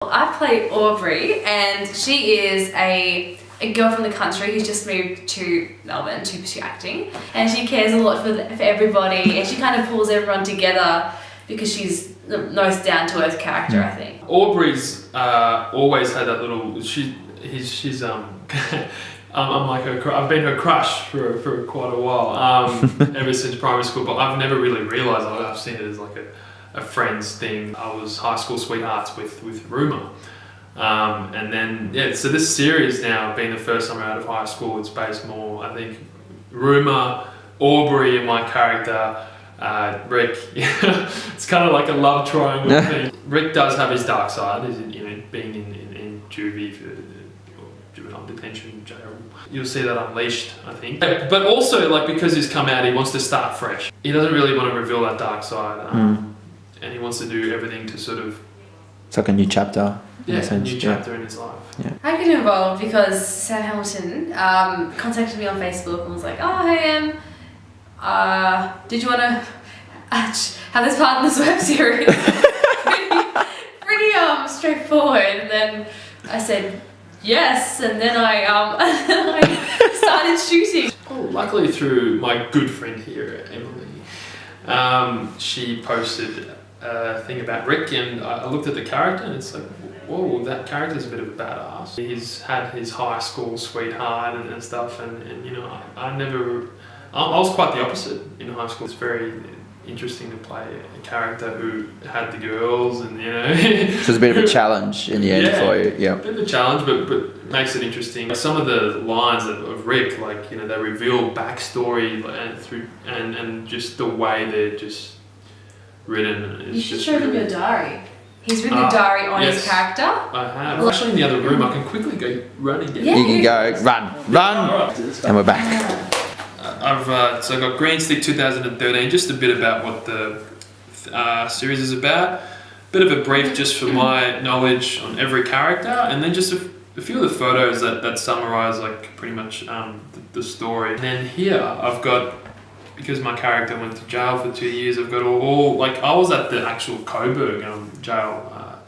I play Aubrey, and she is a girl from the country who's just moved to Melbourne to pursue acting, and she cares a lot for everybody, and she kind of pulls everyone together because she's the most down-to-earth character, I think. Aubrey's always had that little. She's I'm like I've been her crush for quite a while, ever since primary school. But I've never really realised. I've seen it as like a friends thing. I was high school sweethearts with Rumour. And then, so this series now, being the first time out of high school, it's based more, I think, Rumour, Aubrey and my character, Rick. It's kind of like a love triangle thing. Rick does have his dark side, being in juvie for juvenile detention, jail. You'll see that unleashed, I think. But also, like, because he's come out, he wants to start fresh. He doesn't really want to reveal that dark side. And he wants to do everything to sort of... It's like a new chapter. Yeah, a new chapter in his life. Yeah. I got involved because Sam Hamilton contacted me on Facebook and was like, "Oh, hey, did you want to have this part in this web series?" pretty straightforward. And then I said yes, and then I started shooting. Oh, luckily through my good friend here, Emily, she posted a thing about Rick, and I looked at the character and it's like, whoa, that character's a bit of a badass. He's had his high school sweetheart and stuff, and I was quite the opposite in high school. It's very interesting to play a character who had the girls, and So it's a bit of a challenge in the end for you. Yeah, a bit of a challenge, but makes it interesting. Some of the lines of Rick, like, they reveal backstory and just the way they're just written. You should show them your diary. He's written a diary on his character. I have. Actually, in the other room, I can quickly go run again. Yeah. You can go run, Right. and we're back. I've got Greenstick 2013. Just a bit about what the series is about. Bit of a brief just for my knowledge on every character, and then just a few of the photos that summarise like pretty much the story. And then here I've got, because my character went to jail for 2 years, I've got all like, I was at the actual Coburg jail,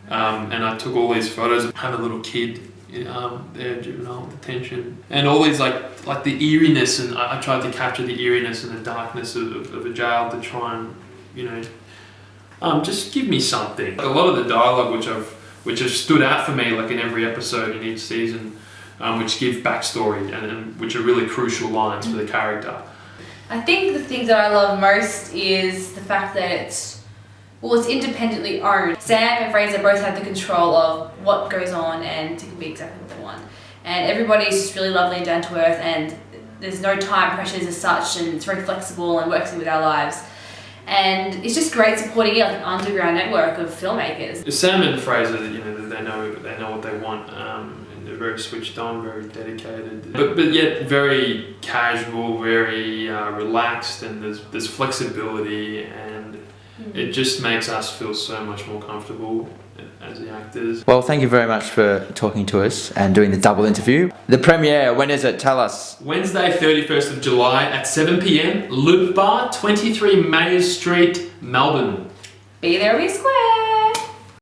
and I took all these photos of having a little kid there, juvenile detention, and all these like the eeriness, and I tried to capture the eeriness and the darkness of a jail to try and just give me something. A lot of the dialogue which have stood out for me, like in every episode in each season, which give backstory and which are really crucial lines for the character. I think the thing that I love most is the fact that it's independently owned. Sam and Fraser both have the control of what goes on, and it can be exactly what they want. And everybody's just really lovely and down to earth, and there's no time pressures as such, and it's very flexible and works in with our lives. And it's just great supporting like an underground network of filmmakers. Sam and Fraser, they know what they want. They're very switched on, very dedicated, but yet very casual, very relaxed, and there's flexibility, and it just makes us feel so much more comfortable as the actors. Well, thank you very much for talking to us and doing the double interview. The premiere, when is it? Tell us. Wednesday, 31st of July at 7 p.m, Loop Bar, 23 Mayors Street, Melbourne. Be there or be square.